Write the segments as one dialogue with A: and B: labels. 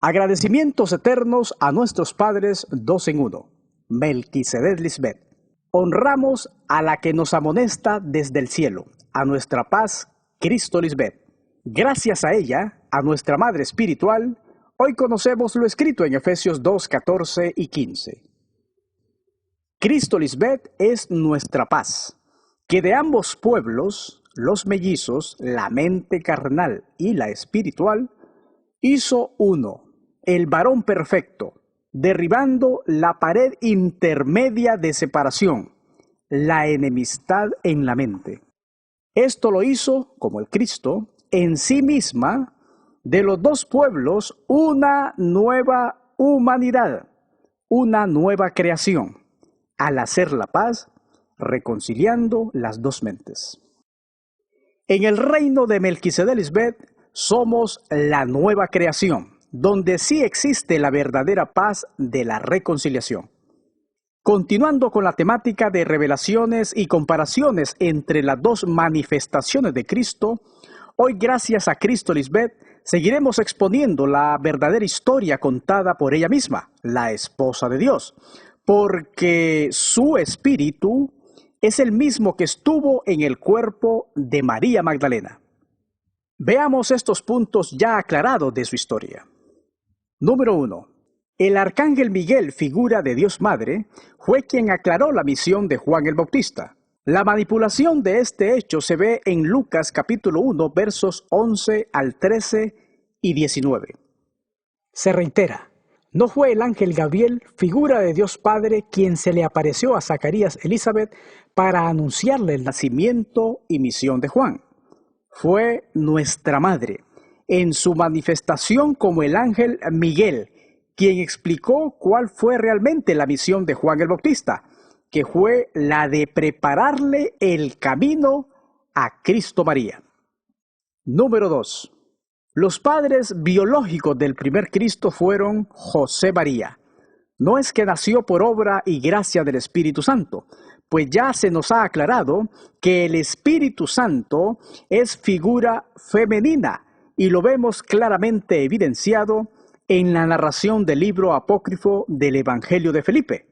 A: Agradecimientos eternos a nuestros padres dos en uno. Melquisedec Lisbeth. Honramos a la que nos amonesta desde el cielo, a nuestra paz, Cristo Lisbeth. Gracias a ella, a nuestra madre espiritual, hoy conocemos lo escrito en Efesios 2, 14 y 15. Cristo Lisbeth es nuestra paz, que de ambos pueblos, los mellizos, la mente carnal y la espiritual, hizo uno, el varón perfecto, derribando la pared intermedia de separación, la enemistad en la mente. Esto lo hizo, como el Cristo, en sí misma, de los dos pueblos, una nueva humanidad, una nueva creación, al hacer la paz, reconciliando las dos mentes. En el reino de Melquisedec Lisbeth, somos la nueva creación, donde sí existe la verdadera paz de la reconciliación. Continuando con la temática de revelaciones y comparaciones entre las dos manifestaciones de Cristo, hoy gracias a Cristo Lisbeth seguiremos exponiendo la verdadera historia contada por ella misma, la esposa de Dios, porque su espíritu es el mismo que estuvo en el cuerpo de María Magdalena. Veamos estos puntos ya aclarados de su historia. Número 1. El arcángel Miguel, figura de Dios Madre, fue quien aclaró la misión de Juan el Bautista. La manipulación de este hecho se ve en Lucas capítulo 1, versos 11 al 13 y 19.
B: Se reitera, no fue el ángel Gabriel, figura de Dios Padre, quien se le apareció a Zacarías Elizabeth para anunciarle el
A: nacimiento y misión de Juan. Fue nuestra madre, en su manifestación como el ángel Miguel, quien explicó cuál fue realmente la misión de Juan el Bautista, que fue la de prepararle el camino a Cristo María. Número 2. Los padres biológicos del primer Cristo fueron José María. No es que nació por obra y gracia del Espíritu Santo, pues ya se nos ha aclarado que el Espíritu Santo es figura femenina y lo vemos claramente evidenciado en la narración del libro apócrifo del Evangelio de Felipe.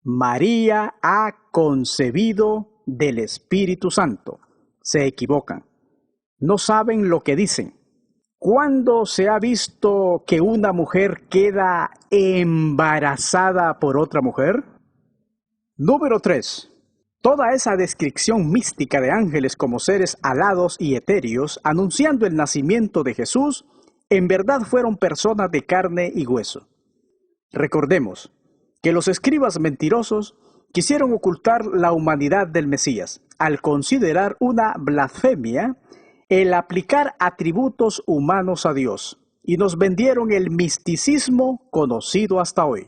A: María ha concebido del Espíritu Santo. Se equivocan. No saben lo que dicen. ¿Cuándo se ha visto que una mujer queda embarazada por otra mujer? Número 3. Toda esa descripción mística de ángeles como seres alados y etéreos anunciando el nacimiento de Jesús, en verdad fueron personas de carne y hueso. Recordemos que los escribas mentirosos quisieron ocultar la humanidad del Mesías, al considerar una blasfemia el aplicar atributos humanos a Dios, y nos vendieron el misticismo conocido hasta hoy.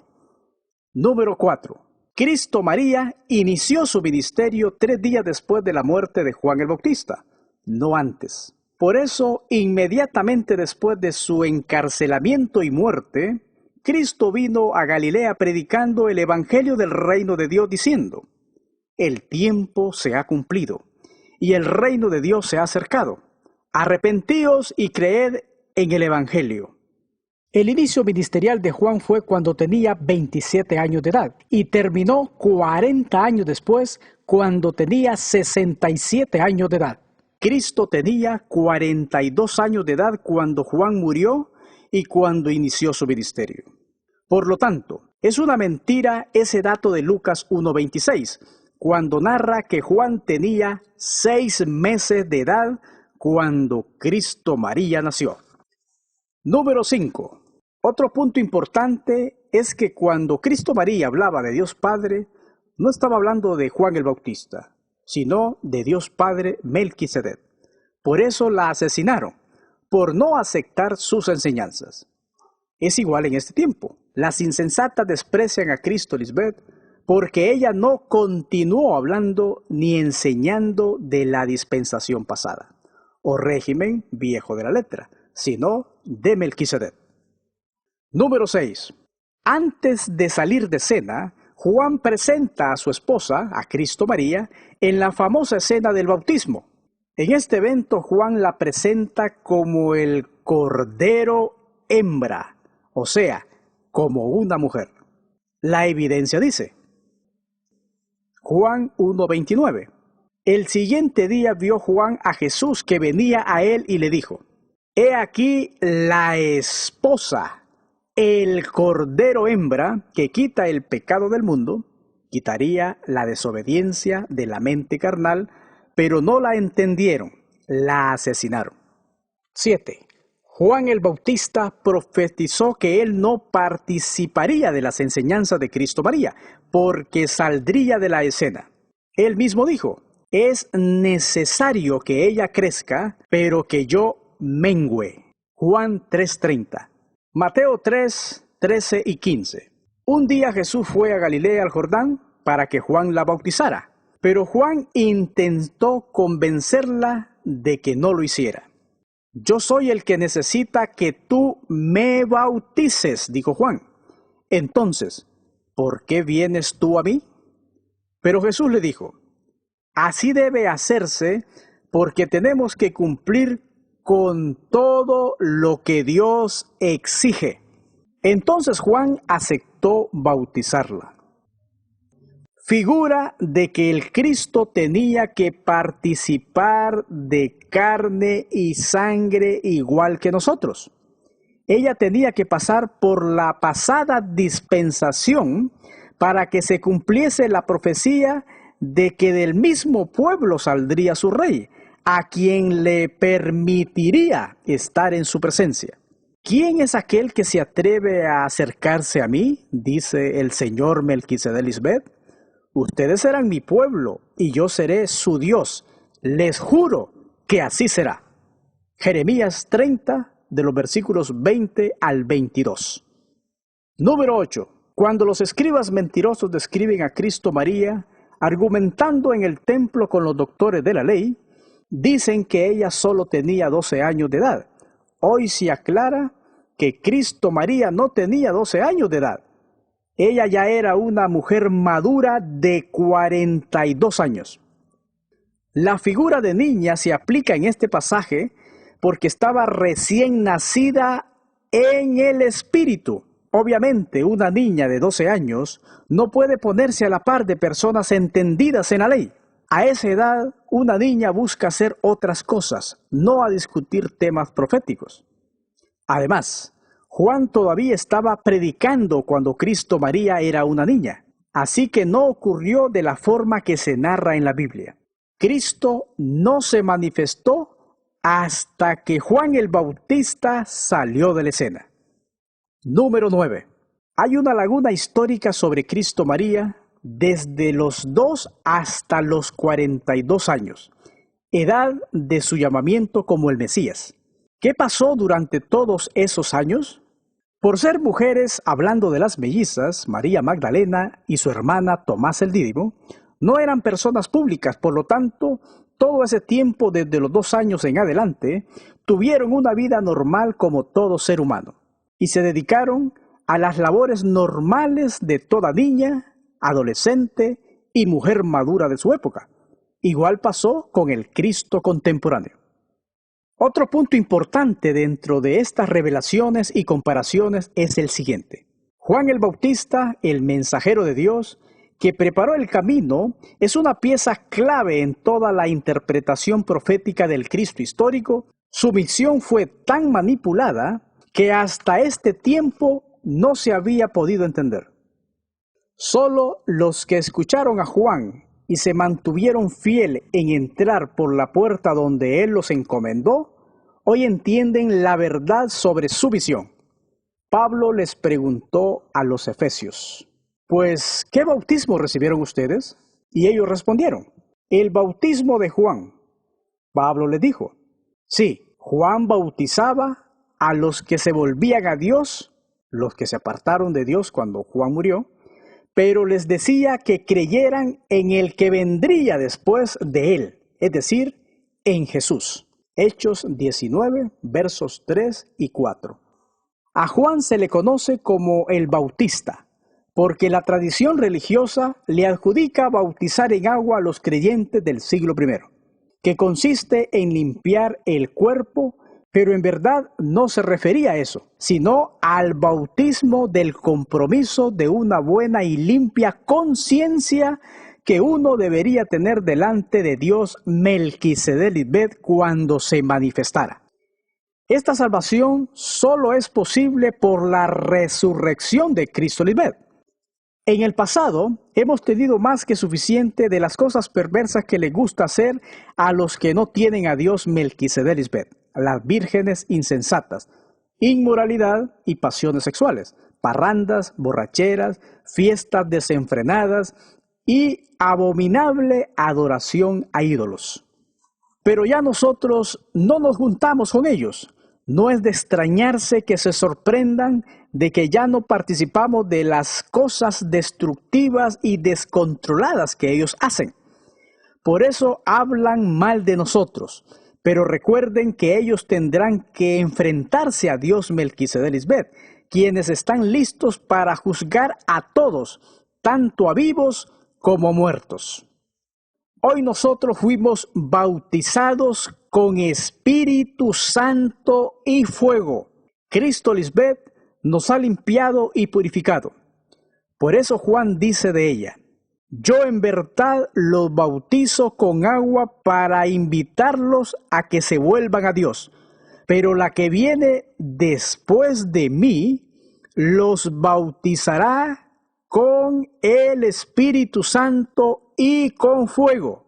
A: Número 4. Cristo María inició su ministerio 3 días después de la muerte de Juan el Bautista, no antes. Por eso, inmediatamente después de su encarcelamiento y muerte, Cristo vino a Galilea predicando el Evangelio del reino de Dios diciendo: el tiempo se ha cumplido y el reino de Dios se ha acercado. Arrepentíos y creed en el Evangelio.
B: El inicio ministerial de Juan fue cuando tenía 27 años de edad y terminó 40 años después cuando tenía 67 años de edad.
A: Cristo tenía 42 años de edad cuando Juan murió y cuando inició su ministerio. Por lo tanto, es una mentira ese dato de Lucas 1:26, cuando narra que Juan tenía 6 meses de edad cuando Cristo María nació. Número 5. Otro punto importante es que cuando Cristo María hablaba de Dios Padre, no estaba hablando de Juan el Bautista, sino de Dios Padre Melquisedec. Por eso la asesinaron, por no aceptar sus enseñanzas. Es igual en este tiempo. Las insensatas desprecian a Cristo Lisbeth porque ella no continuó hablando ni enseñando de la dispensación pasada, o régimen viejo de la letra, sino de Melquisedec. Número 6. Antes de salir de cena, Juan presenta a su esposa, a Cristo María, en la famosa escena del bautismo. En este evento Juan la presenta como el Cordero hembra, o sea, como una mujer. La evidencia dice, Juan 1:29. El siguiente día vio Juan a Jesús que venía a él y le dijo, He aquí la esposa, el cordero hembra que quita el pecado del mundo, quitaría la desobediencia de la mente carnal, pero no la entendieron, la asesinaron. 7. Juan el Bautista profetizó que él no participaría de las enseñanzas de Cristo María, porque saldría de la escena. Él mismo dijo, es necesario que ella crezca, pero que yo mengüe. Juan 3:30. Mateo 3:13 y 15. Un día Jesús fue a Galilea al Jordán para que Juan la bautizara, pero Juan intentó convencerla de que no lo hiciera. Yo soy el que necesita que tú me bautices, dijo Juan. Entonces, ¿por qué vienes tú a mí? Pero Jesús le dijo, así debe hacerse porque tenemos que cumplir con todo lo que Dios exige. Entonces Juan aceptó bautizarla. Figura de que el Cristo tenía que participar de carne y sangre igual que nosotros. Ella tenía que pasar por la pasada dispensación para que se cumpliese la profecía de que del mismo pueblo saldría su rey, a quien le permitiría estar en su presencia. ¿Quién es aquel que se atreve a acercarse a mí?, dice el señor Melquisedec Lisbeth. Ustedes serán mi pueblo y yo seré su Dios. Les juro que así será. Jeremías 30, de los versículos 20 al 22. Número 8. Cuando los escribas mentirosos describen a Cristo María, argumentando en el templo con los doctores de la ley, dicen que ella solo tenía 12 años de edad. Hoy se aclara que Cristo María no tenía 12 años de edad. Ella ya era una mujer madura de 42 años. La figura de niña se aplica en este pasaje porque estaba recién nacida en el espíritu. Obviamente, una niña de 12 años no puede ponerse a la par de personas entendidas en la ley. A esa edad, una niña busca hacer otras cosas, no a discutir temas proféticos. Además, Juan todavía estaba predicando cuando Cristo María era una niña, así que no ocurrió de la forma que se narra en la Biblia. Cristo no se manifestó hasta que Juan el Bautista salió de la escena. Número 9. Hay una laguna histórica sobre Cristo María desde los 2 hasta los 42 años, edad de su llamamiento como el Mesías. ¿Qué pasó durante todos esos años? Por ser mujeres, hablando de las mellizas, María Magdalena y su hermana Tomás el Dídimo, no eran personas públicas, por lo tanto, todo ese tiempo desde los 2 años en adelante, tuvieron una vida normal como todo ser humano, y se dedicaron a las labores normales de toda niña, adolescente y mujer madura de su época. Igual pasó con el Cristo contemporáneo. Otro punto importante dentro de estas revelaciones y comparaciones es el siguiente. Juan el Bautista, el mensajero de Dios, que preparó el camino, es una pieza clave en toda la interpretación profética del Cristo histórico. Su misión fue tan manipulada que hasta este tiempo no se había podido entender. Solo los que escucharon a Juan y se mantuvieron fiel en entrar por la puerta donde él los encomendó, hoy entienden la verdad sobre su visión. Pablo les preguntó a los efesios, pues, ¿qué bautismo recibieron ustedes? Y ellos respondieron, el bautismo de Juan. Pablo les dijo, sí, Juan bautizaba a los que se volvían a Dios, los que se apartaron de Dios cuando Juan murió, pero les decía que creyeran en el que vendría después de él, es decir, en Jesús. Hechos 19, versos 3 y 4. A Juan se le conoce como el Bautista, porque la tradición religiosa le adjudica bautizar en agua a los creyentes del siglo I, que consiste en limpiar el cuerpo, Pero en verdad no se refería a eso, sino al bautismo del compromiso de una buena y limpia conciencia que uno debería tener delante de Dios Melquisedec cuando se manifestara. Esta salvación solo es posible por la resurrección de Cristo Lisbeth. En el pasado hemos tenido más que suficiente de las cosas perversas que le gusta hacer a los que no tienen a Dios Melquisedec Lisbeth, las vírgenes insensatas, inmoralidad y pasiones sexuales, parrandas, borracheras, fiestas desenfrenadas y abominable adoración a ídolos. Pero ya nosotros no nos juntamos con ellos. No es de extrañarse que se sorprendan de que ya no participamos de las cosas destructivas y descontroladas que ellos hacen. Por eso hablan mal de nosotros, pero recuerden que ellos tendrán que enfrentarse a Dios Melquisedec Lisbeth, quienes están listos para juzgar a todos, tanto a vivos como muertos. Hoy nosotros fuimos bautizados con Espíritu Santo y fuego. Cristo Lisbeth nos ha limpiado y purificado. Por eso Juan dice de ella: yo en verdad los bautizo con agua para invitarlos a que se vuelvan a Dios, pero la que viene después de mí los bautizará con el Espíritu Santo y con fuego.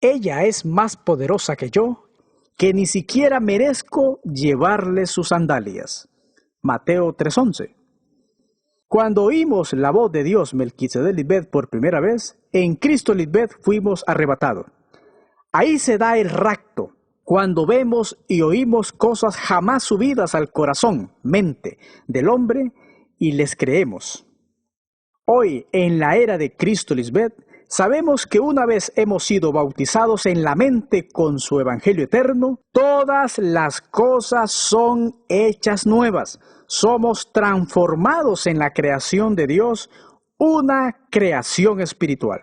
A: Ella es más poderosa que yo, que ni siquiera merezco llevarle sus sandalias. Mateo 3:11. Cuando oímos la voz de Dios Melquisedec Lisbeth por primera vez, en Cristo Lisbeth fuimos arrebatados. Ahí se da el rapto, cuando vemos y oímos cosas jamás subidas al corazón, mente del hombre, y les creemos. Hoy, en la era de Cristo Lisbeth, sabemos que una vez hemos sido bautizados en la mente con su Evangelio eterno, todas las cosas son hechas nuevas. Somos transformados en la creación de Dios, una creación espiritual.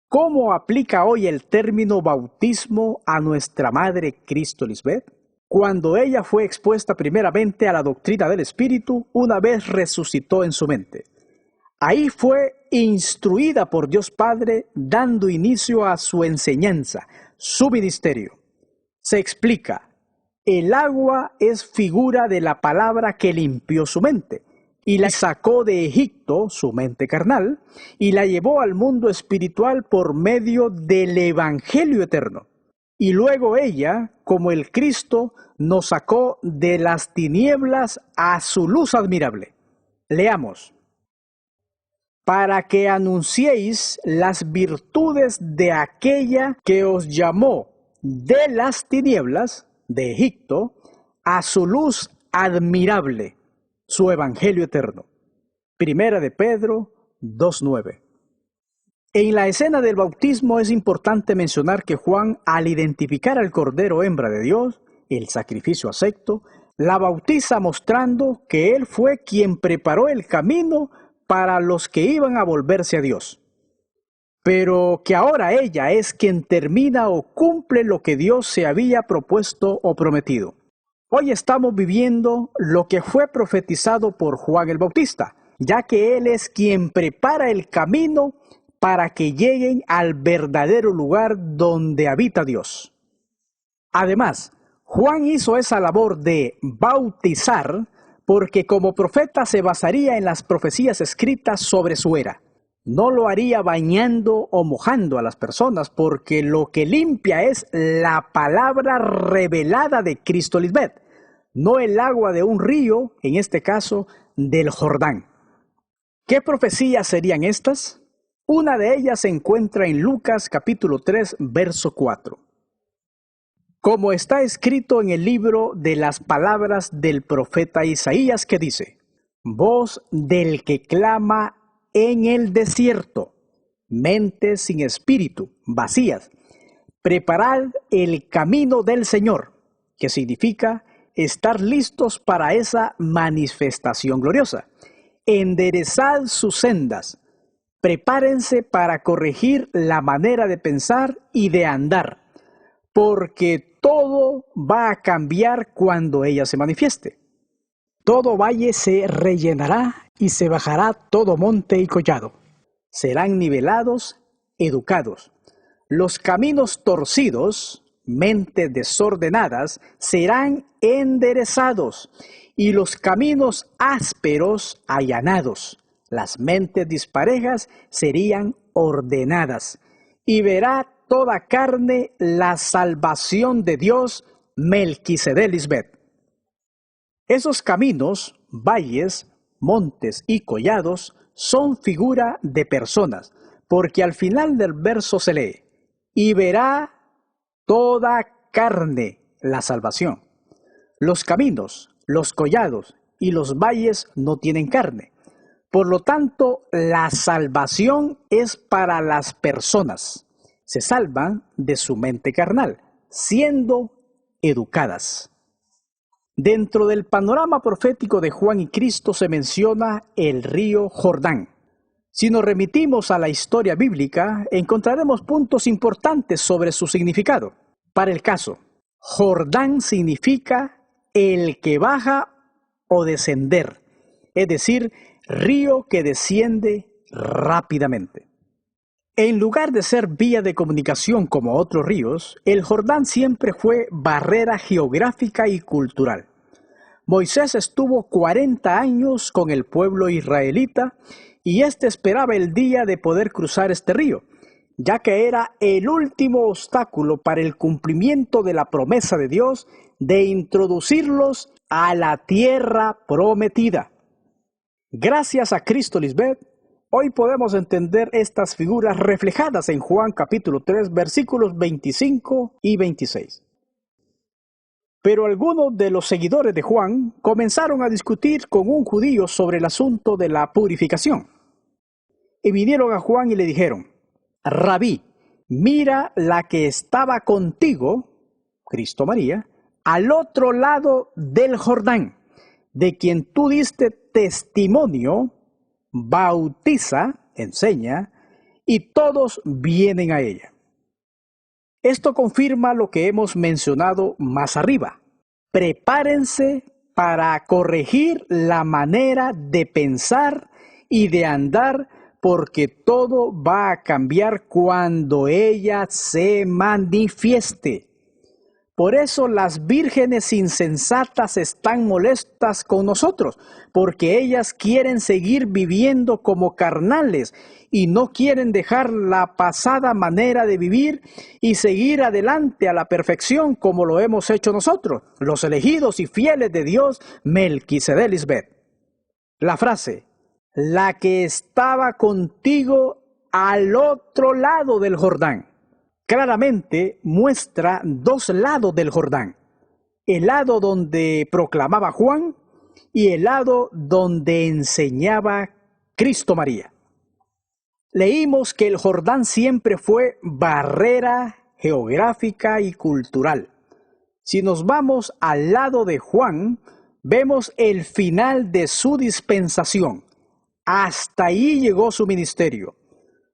A: ¿Cómo aplica hoy el término bautismo a nuestra madre Cristo Lisbeth? Cuando ella fue expuesta primeramente a la doctrina del Espíritu, una vez resucitó en su mente. Ahí fue instruida por Dios Padre, dando inicio a su enseñanza, su ministerio. Se explica: el agua es figura de la palabra que limpió su mente, y la sacó de Egipto, su mente carnal, y la llevó al mundo espiritual por medio del Evangelio eterno. Y luego ella, como el Cristo, nos sacó de las tinieblas a su luz admirable. Leamos: para que anunciéis las virtudes de aquella que os llamó de las tinieblas de Egipto a su luz admirable, su evangelio eterno. Primera de Pedro 2:9. En la escena del bautismo es importante mencionar que Juan, al identificar al Cordero hembra de Dios, el sacrificio acepto, la bautiza mostrando que él fue quien preparó el camino para los que iban a volverse a Dios, pero que ahora ella es quien termina o cumple lo que Dios se había propuesto o prometido. Hoy estamos viviendo lo que fue profetizado por Juan el Bautista, ya que él es quien prepara el camino para que lleguen al verdadero lugar donde habita Dios. Además, Juan hizo esa labor de bautizar porque como profeta se basaría en las profecías escritas sobre su era. No lo haría bañando o mojando a las personas, porque lo que limpia es la palabra revelada de Cristo Lisbeth, no el agua de un río, en este caso del Jordán. ¿Qué profecías serían estas? Una de ellas se encuentra en Lucas capítulo 3, verso 4. Como está escrito en el libro de las palabras del profeta Isaías, que dice: voz del que clama en el desierto, mentes sin espíritu, vacías, preparad el camino del Señor, que significa estar listos para esa manifestación gloriosa. Enderezad sus sendas, prepárense para corregir la manera de pensar y de andar,
B: porque todo va a cambiar cuando ella se manifieste. Todo valle se rellenará y se bajará todo monte y collado. Serán nivelados, educados. Los caminos torcidos, mentes desordenadas, serán enderezados, y los caminos ásperos allanados. Las mentes disparejas serían ordenadas, y verá toda carne la salvación de Dios, Melquisedec Lisbeth. Esos caminos, valles, montes y collados son figura de personas, porque al final del verso se lee, y verá toda carne la salvación. Los caminos, los collados y los valles no tienen carne. Por lo tanto, la salvación es para las personas. Se salvan de su mente carnal, siendo educadas. Dentro del panorama profético de Juan y Cristo se menciona el río Jordán. Si nos remitimos a la historia bíblica, encontraremos puntos importantes sobre su significado. Para el caso, Jordán significa el que baja o descender, es decir, río que desciende rápidamente. En lugar de ser vía de comunicación como otros ríos, el Jordán siempre fue barrera geográfica y cultural. Moisés estuvo 40 años con el pueblo israelita y éste esperaba el día de poder cruzar este río, ya que era el último obstáculo para el cumplimiento de la promesa de Dios de introducirlos a la tierra prometida. Gracias a Cristo Lisbeth, hoy podemos entender estas figuras reflejadas en Juan capítulo 3, versículos 25 y 26. Pero algunos de los seguidores de Juan comenzaron a discutir con un judío sobre el asunto de la purificación. Y vinieron a Juan y le dijeron: Rabí, mira la que estaba contigo, Cristo María, al otro lado del Jordán, de quien tú diste testimonio, bautiza, enseña, y todos vienen a ella. Esto confirma lo que hemos mencionado más arriba. Prepárense para corregir la manera de pensar y de andar, porque todo va a cambiar cuando ella se manifieste. Por eso las vírgenes insensatas están molestas con nosotros, porque ellas quieren seguir viviendo como carnales y no quieren dejar la pasada manera de vivir y seguir adelante a la perfección como lo hemos hecho nosotros, los elegidos y fieles de Dios, Melquisedec Lisbeth. La frase, la que estaba contigo al otro lado del Jordán, claramente muestra dos lados del Jordán: el lado donde proclamaba Juan y el lado donde enseñaba Cristo María. Leímos que el Jordán siempre fue barrera geográfica y cultural. Si nos vamos al lado de Juan, vemos el final de su dispensación. Hasta ahí llegó su ministerio.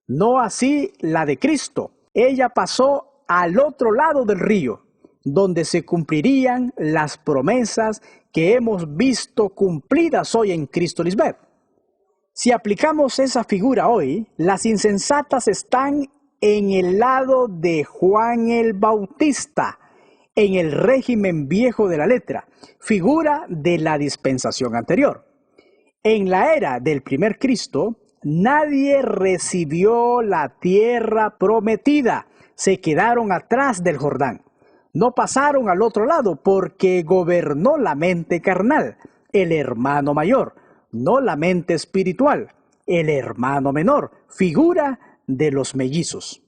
B: No así la de Cristo. Ella pasó al otro lado del río, donde se cumplirían las promesas que hemos visto cumplidas hoy en Cristo Lisbeth. Si aplicamos esa figura hoy, las insensatas están en el lado de Juan el Bautista, en el régimen viejo de la letra, figura de la dispensación anterior. En la era del primer Cristo, nadie recibió la tierra prometida, se quedaron atrás del Jordán. No pasaron al otro lado porque gobernó la mente carnal, el hermano mayor, no la mente espiritual, el hermano menor, figura de los mellizos.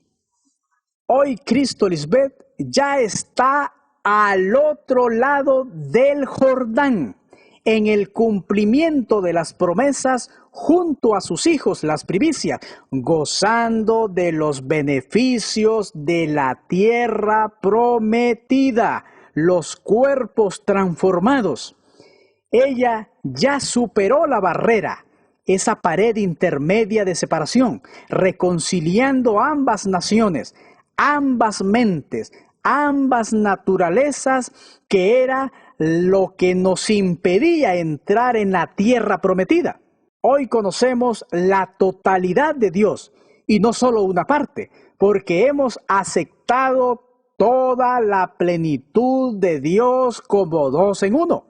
B: Hoy Cristo Lisbeth ya está al otro lado del Jordán, en el cumplimiento de las promesas junto a sus hijos, las primicias, gozando de los beneficios de la tierra prometida, los cuerpos transformados. Ella ya superó la barrera, esa pared intermedia de separación, reconciliando ambas naciones, ambas mentes, ambas naturalezas, que era lo que nos impedía entrar en la tierra prometida. Hoy conocemos la totalidad de Dios y no solo una parte, porque hemos aceptado toda la plenitud de Dios como dos en uno.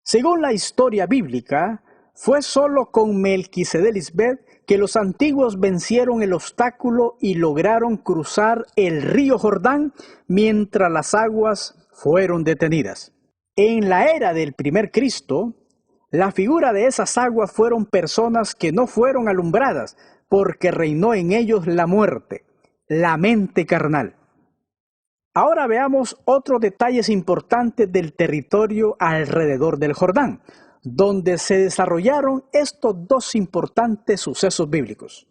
B: Según la historia bíblica, fue solo con Melquisedec que los antiguos vencieron el obstáculo y lograron cruzar el río Jordán mientras las aguas fueron detenidas. En la era del primer Cristo, la figura de esas aguas fueron personas que no fueron alumbradas porque reinó en ellos la muerte, la mente carnal. Ahora veamos otros detalles importantes del territorio alrededor del Jordán, donde se desarrollaron estos dos importantes sucesos bíblicos.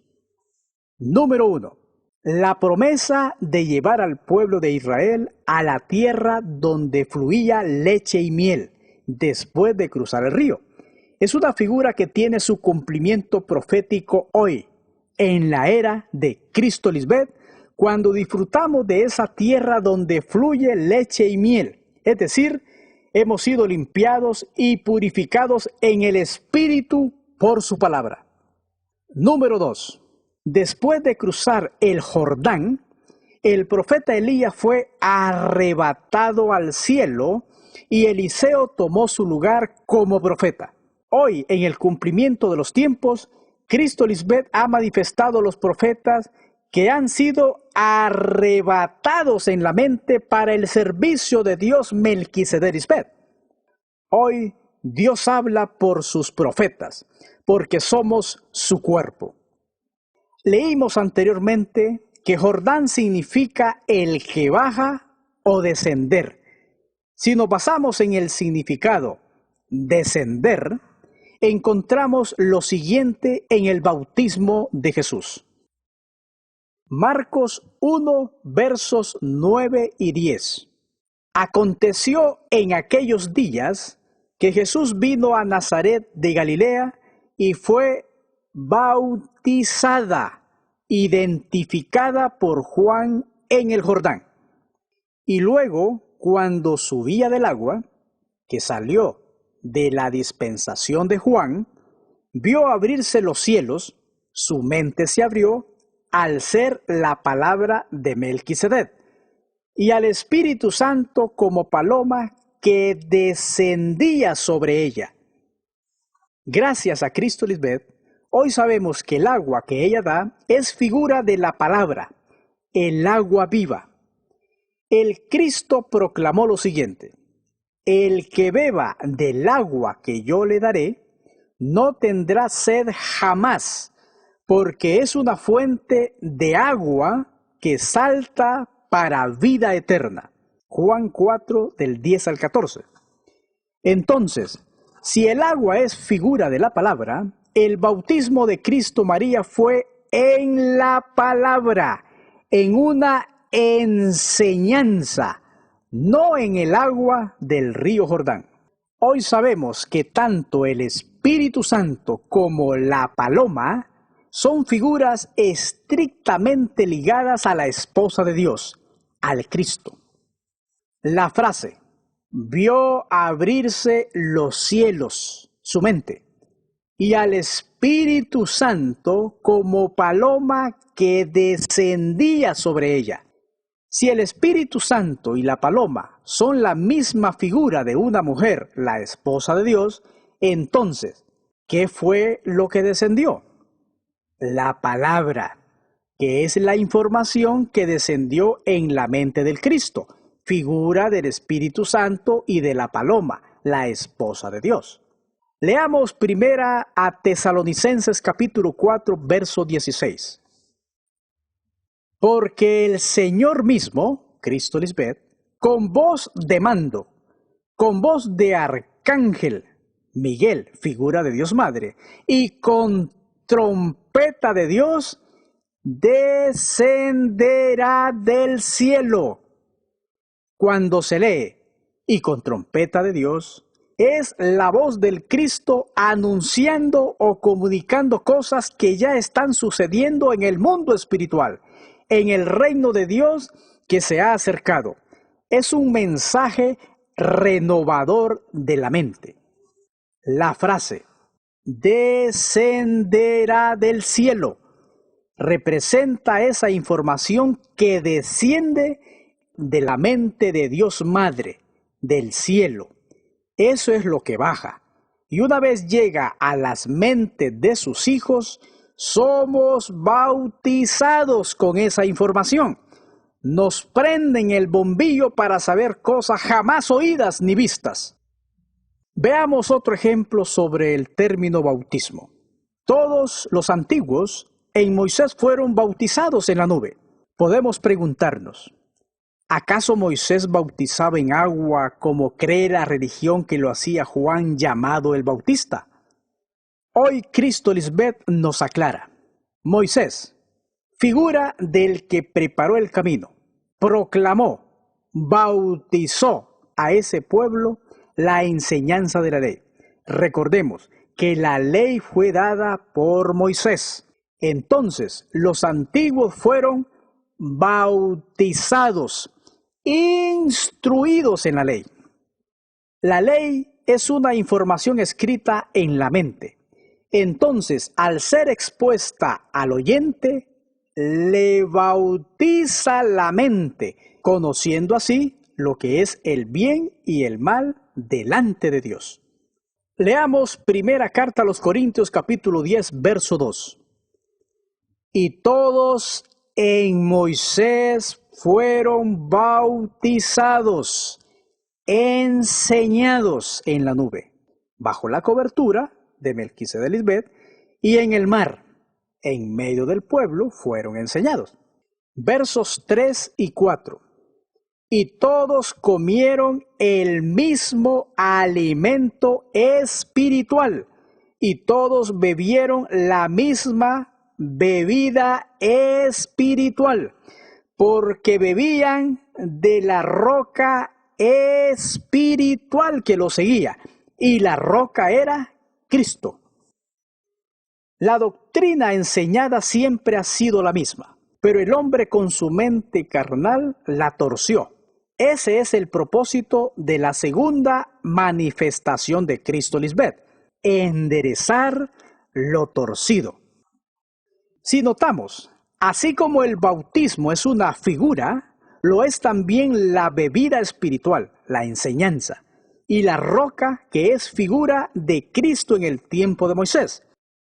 B: Número 1. La promesa de llevar al pueblo de Israel a la tierra donde fluía leche y miel, después de cruzar el río. Es una figura que tiene su cumplimiento profético hoy, en la era de Cristo Lisbeth, cuando disfrutamos de esa tierra donde fluye leche y miel, es decir, hemos sido limpiados y purificados en el Espíritu por su palabra. Número 2. Después de cruzar el Jordán, el profeta Elías fue arrebatado al cielo y Eliseo tomó su lugar como profeta. Hoy, en el cumplimiento de los tiempos, Cristo Lisbeth ha manifestado a los profetas que han sido arrebatados en la mente para el servicio de Dios Melquisedec Lisbeth. Hoy Dios habla por sus profetas, porque somos su cuerpo. Leímos anteriormente que Jordán significa el que baja o descender. Si nos basamos en el significado descender, encontramos lo siguiente en el bautismo de Jesús. Marcos 1, versos 9 y 10. Aconteció en aquellos días que Jesús vino a Nazaret de Galilea y fue bautizada, identificada por Juan en el Jordán. Y luego, cuando subía del agua, que salió de la dispensación de Juan, vio abrirse los cielos, su mente se abrió al ser la palabra de Melquisedec, y al Espíritu Santo como paloma que descendía sobre ella. Gracias a Cristo Lisbeth, hoy sabemos que el agua que ella da es figura de la palabra, el agua viva. El Cristo proclamó lo siguiente: el que beba del agua que yo le daré, no tendrá sed jamás, porque es una fuente de agua que salta para vida eterna. Juan 4, del 10 al 14. Entonces, si el agua es figura de la palabra, el bautismo de Cristo María fue en la palabra, en una enseñanza, no en el agua del río Jordán. Hoy sabemos que tanto el Espíritu Santo como la paloma son figuras estrictamente ligadas a la esposa de Dios, al Cristo. La frase, vio abrirse los cielos, su mente, y al Espíritu Santo como paloma que descendía sobre ella. Si el Espíritu Santo y la paloma son la misma figura de una mujer, la esposa de Dios, entonces, ¿qué fue lo que descendió? La palabra, que es la información que descendió en la mente del Cristo, figura del Espíritu Santo y de la paloma, la esposa de Dios. Leamos primera a Tesalonicenses capítulo 4, verso 16. Porque el Señor mismo, Cristo Lisbeth, con voz de mando, con voz de arcángel, Miguel, figura de Dios Madre, y con trompeta de Dios, descenderá del cielo. Cuando se lee, y con trompeta de Dios, es la voz del Cristo anunciando o comunicando cosas que ya están sucediendo en el mundo espiritual, en el reino de Dios, que se ha acercado. Es un mensaje renovador de la mente. La frase descenderá del cielo representa esa información que desciende de la mente de Dios Madre, del cielo. Eso es lo que baja. Y una vez llega a las mentes de sus hijos, somos bautizados con esa información. Nos prenden el bombillo para saber cosas jamás oídas ni vistas. Veamos otro ejemplo sobre el término bautismo. Todos los antiguos en Moisés fueron bautizados en la nube. Podemos preguntarnos, ¿acaso Moisés bautizaba en agua como cree la religión que lo hacía Juan llamado el Bautista? Hoy Cristo Lisbeth nos aclara. Moisés, figura del que preparó el camino, proclamó, bautizó a ese pueblo la enseñanza de la ley. Recordemos que la ley fue dada por Moisés. Entonces, los antiguos fueron bautizados, instruidos en la ley. La ley es una información escrita en la mente. Entonces, al ser expuesta al oyente, le bautiza la mente, conociendo así lo que es el bien y el mal delante de Dios. Leamos primera carta a los Corintios capítulo 10, verso 2. Y todos en Moisés fueron bautizados, enseñados en la nube, bajo la cobertura de Melquisedec Lisbeth, y en el mar, en medio del pueblo, fueron enseñados. Versos 3 y 4. Y todos comieron el mismo alimento espiritual, y todos bebieron la misma bebida espiritual, porque bebían de la roca espiritual que los seguía, y la roca era Cristo. La doctrina enseñada siempre ha sido la misma, pero el hombre con su mente carnal la torció. Ese es el propósito de la segunda manifestación de Cristo Lisbeth, enderezar lo torcido. Si notamos, así como el bautismo es una figura, lo es también la bebida espiritual, la enseñanza, y la roca que es figura de Cristo en el tiempo de Moisés.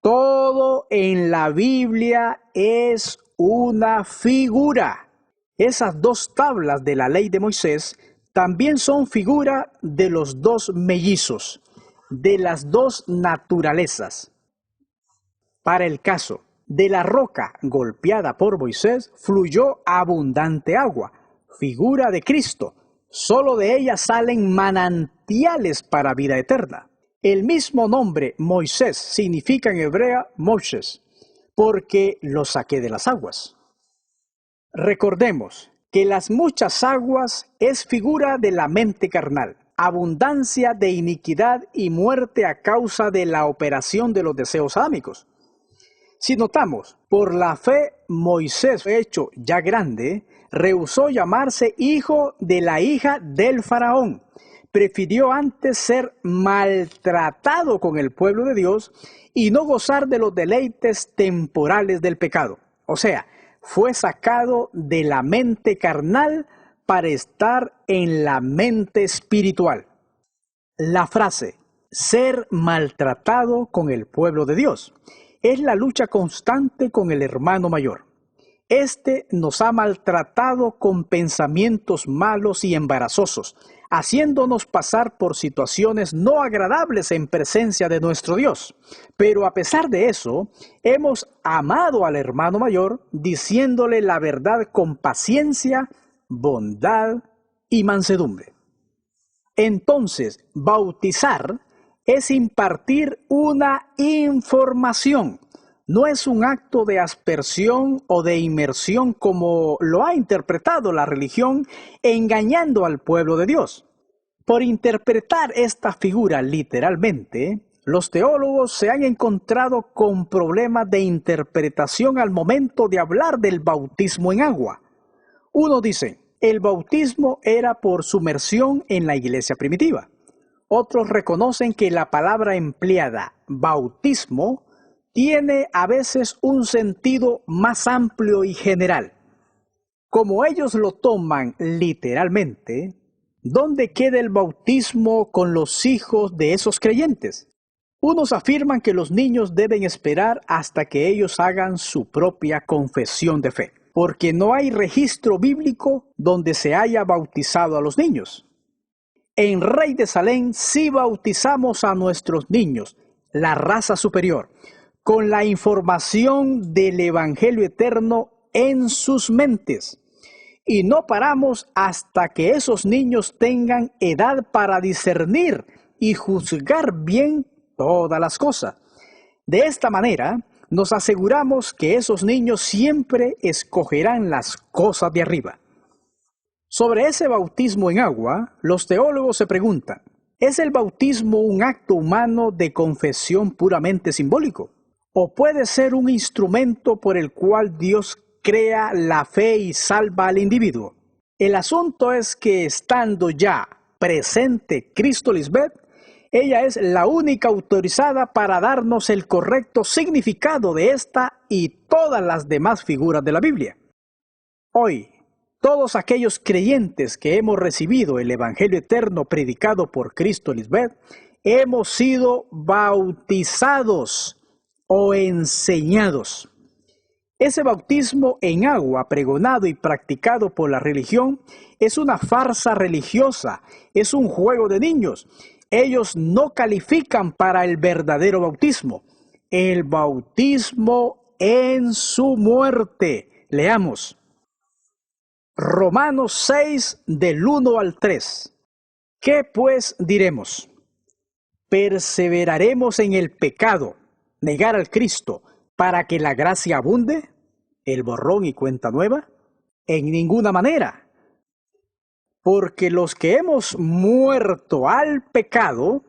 B: Todo en la Biblia es una figura. Esas dos tablas de la ley de Moisés también son figura de los dos mellizos, de las dos naturalezas. Para el caso de la roca golpeada por Moisés, fluyó abundante agua, figura de Cristo. Solo de ella salen manantiales para vida eterna. El mismo nombre Moisés significa en hebrea Moshes, porque lo saqué de las aguas. Recordemos que las muchas aguas es figura de la mente carnal, abundancia de iniquidad y muerte a causa de la operación de los deseos adámicos. Si notamos, por la fe Moisés, hecho ya grande, rehusó llamarse hijo de la hija del faraón. Prefirió antes ser maltratado con el pueblo de Dios y no gozar de los deleites temporales del pecado. O sea, fue sacado de la mente carnal para estar en la mente espiritual. La frase, ser maltratado con el pueblo de Dios, es la lucha constante con el hermano mayor. Este nos ha maltratado con pensamientos malos y embarazosos, haciéndonos pasar por situaciones no agradables en presencia de nuestro Dios. Pero a pesar de eso, hemos amado al hermano mayor, diciéndole la verdad con paciencia, bondad y mansedumbre. Entonces, bautizar es impartir una información. No es un acto de aspersión o de inmersión como lo ha interpretado la religión, engañando al pueblo de Dios. Por interpretar esta figura literalmente, los teólogos se han encontrado con problemas de interpretación al momento de hablar del bautismo en agua. Unos dicen, El bautismo era por sumersión en la iglesia primitiva. Otros reconocen que la palabra empleada, bautismo, tiene a veces un sentido más amplio y general. Como ellos lo toman literalmente, ¿dónde queda el bautismo con los hijos de esos creyentes? Unos afirman que los niños deben esperar hasta que ellos hagan su propia confesión de fe, porque no hay registro bíblico donde se haya bautizado a los niños. En Rey de Salem sí bautizamos a nuestros niños, la raza superior, con la información del Evangelio eterno en sus mentes. Y no paramos hasta que esos niños tengan edad para discernir y juzgar bien todas las cosas. De esta manera, nos aseguramos que esos niños siempre escogerán las cosas de arriba. Sobre ese bautismo en agua, los teólogos se preguntan, ¿es el bautismo un acto humano de confesión puramente simbólico? ¿O puede ser un instrumento por el cual Dios crea la fe y salva al individuo? El asunto es que estando ya presente Cristo Lisbeth, ella es la única autorizada para darnos el correcto significado de esta y todas las demás figuras de la Biblia. Hoy, todos aquellos creyentes que hemos recibido el Evangelio eterno predicado por Cristo Lisbeth, hemos sido bautizados o enseñados. Ese bautismo en agua pregonado y practicado por la religión es una farsa religiosa, es un juego de niños. Ellos no califican para el verdadero bautismo, el bautismo en su muerte. Leamos. Romanos 6 del 1 al 3. ¿Qué pues diremos? ¿Perseveraremos en el pecado, negar al Cristo, para que la gracia abunde? ¿El borrón y cuenta nueva? En ninguna manera. Porque los que hemos muerto al pecado,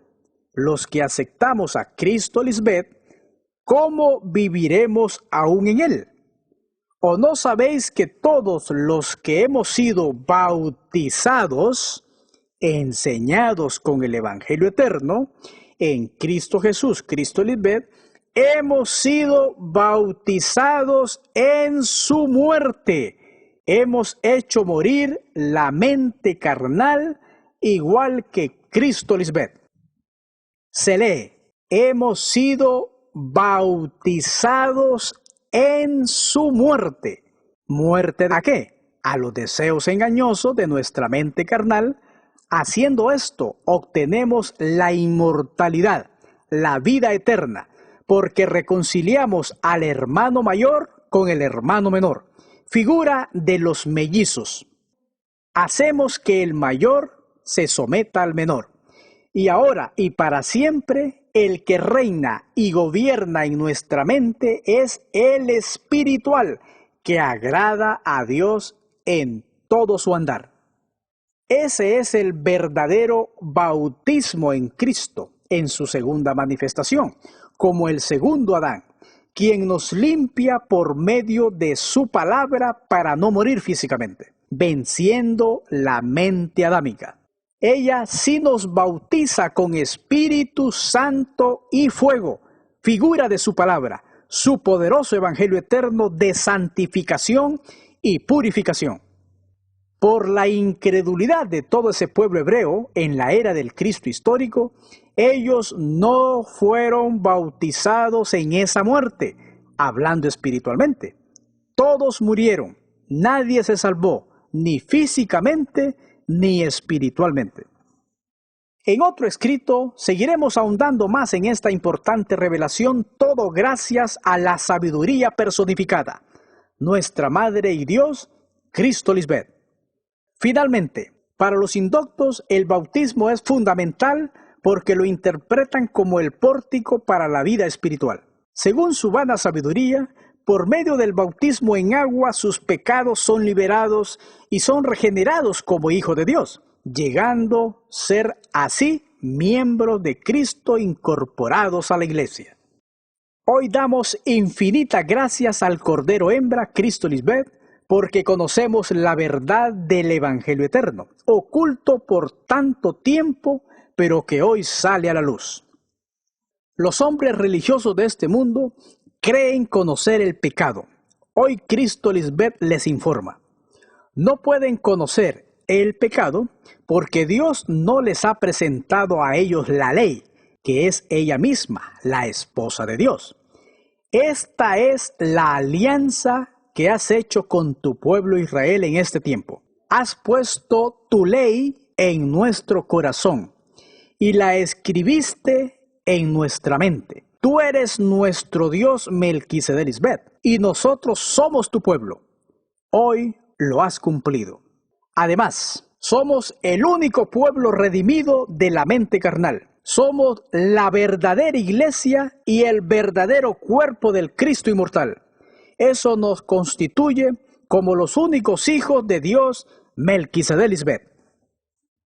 B: los que aceptamos a Cristo Lisbeth, ¿cómo viviremos aún en él? ¿O no sabéis que todos los que hemos sido bautizados, enseñados con el Evangelio eterno, en Cristo Jesús, Cristo Lisbeth, hemos sido bautizados en su muerte? Hemos hecho morir la mente carnal igual que Cristo Lisbeth. Se lee, hemos sido bautizados en su muerte. ¿Muerte a qué? A los deseos engañosos de nuestra mente carnal. Haciendo esto, obtenemos la inmortalidad, la vida eterna, porque reconciliamos al hermano mayor con el hermano menor. Figura de los mellizos. Hacemos que el mayor se someta al menor. Y ahora y para siempre, el que reina y gobierna en nuestra mente es el espiritual, que agrada a Dios en todo su andar. Ese es el verdadero bautismo en Cristo, en su segunda manifestación, como el segundo Adán, quien nos limpia por medio de su palabra para no morir físicamente, venciendo la mente adámica. Ella sí nos bautiza con Espíritu Santo y fuego, figura de su palabra, su poderoso evangelio eterno de santificación y purificación. Por la incredulidad de todo ese pueblo hebreo en la era del Cristo histórico, ellos no fueron bautizados en esa muerte, hablando espiritualmente. Todos murieron, nadie se salvó, ni físicamente ni espiritualmente. En otro escrito, seguiremos ahondando más en esta importante revelación, todo gracias a la sabiduría personificada, nuestra Madre y Dios, Cristo Lisbeth. Finalmente, para los indoctos, el bautismo es fundamental porque lo interpretan como el pórtico para la vida espiritual. Según su vana sabiduría, por medio del bautismo en agua, sus pecados son liberados y son regenerados como hijos de Dios, llegando a ser así miembros de Cristo incorporados a la iglesia. Hoy damos infinitas gracias al Cordero Hembra, Cristo Lisbeth, porque conocemos la verdad del Evangelio eterno, oculto por tanto tiempo, pero que hoy sale a la luz. Los hombres religiosos de este mundo creen conocer el pecado. Hoy Cristo Lisbeth les informa. No pueden conocer el pecado porque Dios no les ha presentado a ellos la ley, que es ella misma, la esposa de Dios. Esta es la alianza que has hecho con tu pueblo Israel en este tiempo. Has puesto tu ley en nuestro corazón y la escribiste en nuestra mente. Tú eres nuestro Dios Melquisedec Lisbeth y nosotros somos tu pueblo. Hoy lo has cumplido. Además, somos el único pueblo redimido de la mente carnal. Somos la verdadera iglesia y el verdadero cuerpo del Cristo inmortal. Eso nos constituye como los únicos hijos de Dios Melquisedec Lisbeth.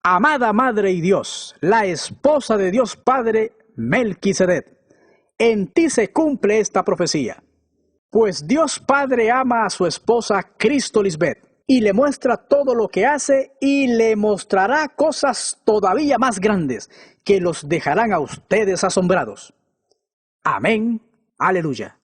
B: Amada Madre y Dios, la esposa de Dios Padre Melquisedec, en ti se cumple esta profecía. Pues Dios Padre ama a su esposa Cristo Lisbeth y le muestra todo lo que hace y le mostrará cosas todavía más grandes que los dejarán a ustedes asombrados. Amén. Aleluya.